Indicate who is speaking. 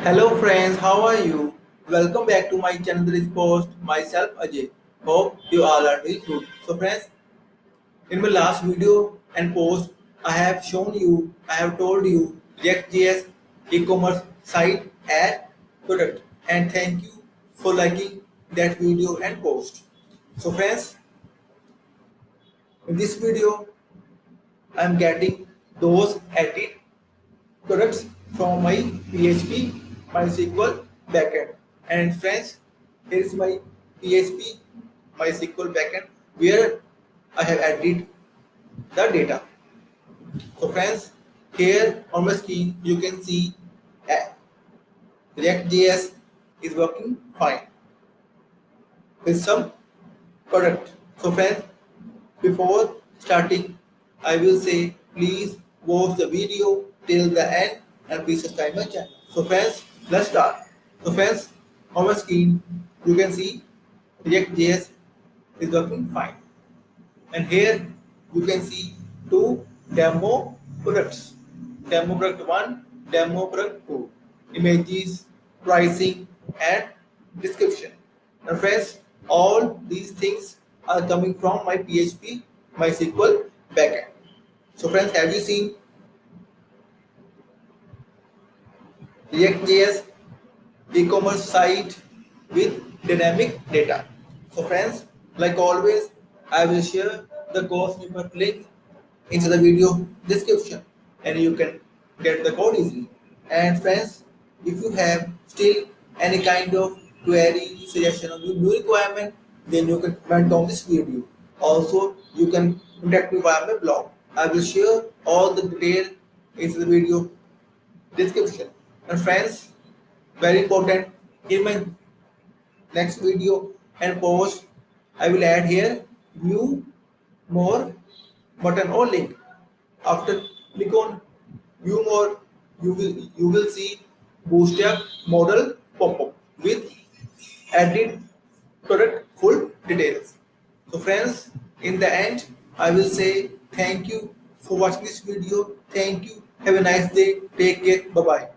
Speaker 1: Hello friends, how are you? Welcome back to my channel Therichpost. Myself Ajay. Hope you all are doing good. So friends, in my last video and post, I have told you Reactjs Ecommerce site ad product, and thank you for liking that video and post. So friends, in this video, I am getting those added products from my PHP MySQL backend. And friends, here is my PHP MySQL backend where I have added the data. So friends, here on my screen you can see uh, React.js is working fine with some product. So friends, before starting, I will say please watch the video till the end and please subscribe my channel. So friends, let's start. So friends, on my screen you can see React.js is working fine. And here you can see two demo products. Demo product 1, demo product 2. Images, pricing and description. And friends, all these things are coming from my PHP MySQL backend. So friends, have you seen React.js e-commerce site with dynamic data? So friends, like always, I will share the course paper link into the video description and you can get the code easily. And friends, if you have still any kind of query, suggestion or new requirement, then you can comment on this video. Also, you can contact me via my blog. I will share all the detail into the video description. And friends, very important, in my next video and post, I will add here view more button or link. After click on view more, you will see bootstrap model pop up with added product full details. So friends, in the end, I will say thank you for watching this video. Thank you. Have a nice day. Take care. Bye bye.